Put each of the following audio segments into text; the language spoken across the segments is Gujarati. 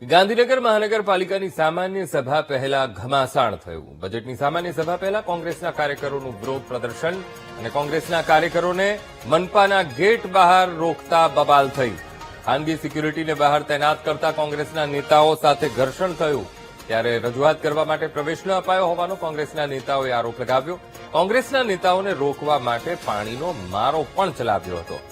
ગાંધીનગર મહાનગરપાલિકાની સામાન્ય સભા પહેલા ઘમાસાણ થયું. બજેટની સામાન્ય સભા પહેલા કોંગ્રેસના કાર્યકરોનું વિરોધ પ્રદર્શન અને કોંગ્રેસના કાર્યકરોને મનપાના ગેટ બહાર રોકતા બબાલ થઈ. ખાનગી સિક્યુરિટીને બહાર તૈનાત કરતા કોંગ્રેસના નેતાઓ સાથે ઘર્ષણ થયું. ત્યારે રજૂઆત કરવા માટે પ્રવેશ ન અપાયો હોવાનો કોંગ્રેસના નેતાઓએ આરોપ લગાવ્યો. કોંગ્રેસના નેતાઓને રોકવા માટે પાણીનો મારો પણ ચલાવ્યો હતો.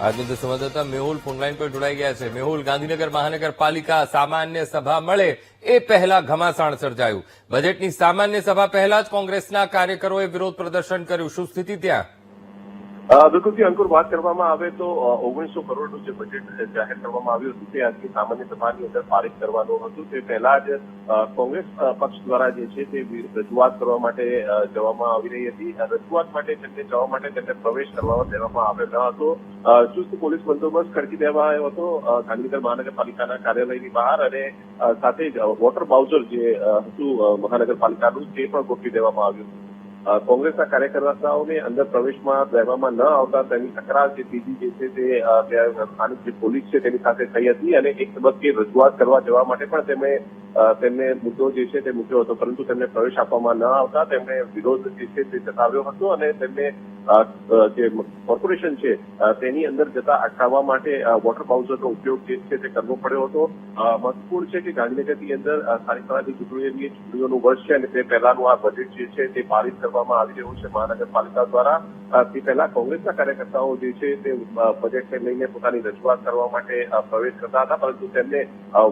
આજ મુદ્દે સંવાદદાતા મેહુલ ફોનલાઈન પર જોડાઈ ગયા છે. મેહુલ, ગાંધીનગર મહાનગરપાલિકા સામાન્ય સભા મળે એ પહેલા ઘમાસાણ સર્જાયું. બજેટની સામાન્ય સભા પહેલા જ કોંગ્રેસના કાર્યકરોએ વિરોધ પ્રદર્શન કર્યું. શું સ્થિતિ ત્યાં? બિલકુલથી અંકુર, વાત કરવામાં આવે તો 1900 કરોડનું જે બજેટ જાહેર કરવામાં આવ્યું હતું તે આજની સામાન્ય સભાની અંદર પારિત કરવાનું હતું. તે પહેલા જ કોંગ્રેસ પક્ષ દ્વારા જે છે તે રજૂઆત કરવા માટે જવામાં આવી રહી હતી. રજૂઆત માટે તેમને જવા માટે તેમને પ્રવેશ કરવા દેવામાં આવ્યો ન હતો. ચુસ્ત પોલીસ બંદોબસ્ત ખડકી દેવામાં આવ્યો હતો ગાંધીનગર મહાનગરપાલિકાના કાર્યાલયની બહાર, અને સાથે જ વોટર બાઉઝર જે હતું મહાનગરપાલિકાનું તે પણ ગોઠવી દેવામાં આવ્યું હતું. કોંગ્રેસના કાર્યકર્તાઓને અંદર પ્રવેશમાં દેવામાં ન આવતા તેની તકરાર જે બીજી જે છે તે સ્થાનિક જે પોલીસ છે તેની સાથે થઈ હતી, અને એક તબક્કે રજૂઆત કરવા જવા માટે પણ તેમને મુદ્દો જે છે તે મૂક્યો હતો, પરંતુ તેમને પ્રવેશ આપવામાં ન આવતા તેમણે વિરોધ જે છે તે જતાવ્યો હતો, અને તેમને જે કોર્પોરેશન છે તેની અંદર જતા અટકાવવા માટે વોટર બાઉઝરનો ઉપયોગ જે છે તે કરવો પડ્યો હતો. મહત્વપૂર્ણ છે કે ગાંધીનગરની અંદર સ્થાનિક સ્વરાજની ચૂંટણીઓનું વર્ષ છે, અને તે પહેલાનું આ બજેટ જે છે તે પારિત કરવામાં આવી રહ્યું છે મહાનગરપાલિકા દ્વારા. તે પહેલા કોંગ્રેસના કાર્યકર્તાઓ જે છે તે બજેટને લઈને પોતાની રજૂઆત કરવા માટે પ્રવેશ કરતા હતા, પરંતુ તેમને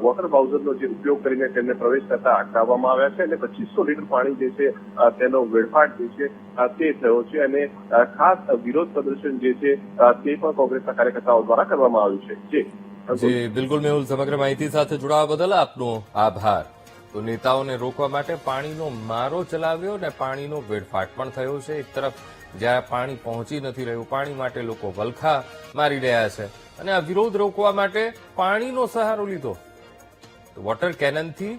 વોટર બાઉઝરનો જે ઉપયોગ કરીને તેમને પ્રવેશ કરતા અટકાવવામાં આવ્યા છે, અને 2500 લીટર પાણી જે છે તેનો વેડફાટ જે છે તે થયો છે, અને ખાસ વિરોધ પ્રદર્શન જે છે તે પણ કોંગ્રેસના કાર્યકર્તાઓ દ્વારા કરવામાં આવ્યું છે. જી બિલકુલ મેહુલ, સમગ્ર માહિતી સાથે જોડાવા બદલ આપનો આભાર. તો નેતાઓને રોકવા માટે પાણીનો મારો ચલાવ્યો અને પાણીનો વેડફાટ પણ થયો છે. એક તરફ જ્યાં પાણી પહોંચી નથી રહ્યું, પાણી માટે લોકો વલખા મારી રહ્યા છે, અને આ વિરોધ રોકવા માટે પાણીનો સહારો લીધો. વોટર કેનનથી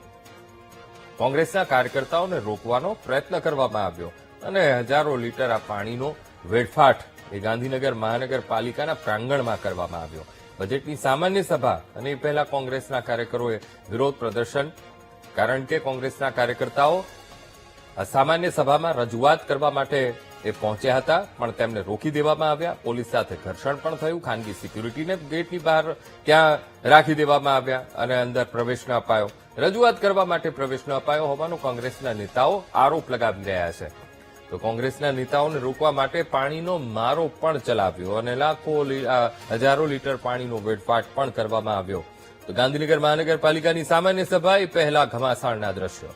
કોંગ્રેસના કાર્યકર્તાઓને રોકવાનો પ્રયત્ન કરવામાં આવ્યો, અને હજારો લીટર આ પાણીનો વેડફાટ એ ગાંધીનગર મહાનગરપાલિકાના પ્રાંગણમાં કરવામાં આવ્યો. બજેટની સામાન્ય સભા અને એ પહેલા કોંગ્રેસના કાર્યકરોએ વિરોધ પ્રદર્શન, કારણ કે કોંગ્રેસના કાર્યકર્તાઓ સામાન્ય સભામાં રજૂઆત કરવા માટે એ પહોંચ્યા હતા, પણ તેમને રોકી દેવામાં આવ્યા. પોલીસ સાથે ઘર્ષણ પણ થયું. ખાનગી સિક્યુરિટીને ગેટની બહાર ત્યાં રાખી દેવામાં આવ્યા, અને અંદર પ્રવેશ ન અપાયો. રજૂઆત કરવા માટે પ્રવેશ ન અપાયો હોવાનો કોંગ્રેસના નેતાઓ આરોપ લગાવી રહ્યા છે. તો કોંગ્રેસના નેતાઓને રોકવા માટે પાણીનો મારો પણ ચલાવ્યો, અને હજારો લીટર પાણીનો વેડફાટ પણ કરવામાં આવ્યો. તો ગાંધીનગર મહાનગરપાલિકાની સામાન્ય સભા એ પહેલા ઘમાસાણના દ્રશ્યો.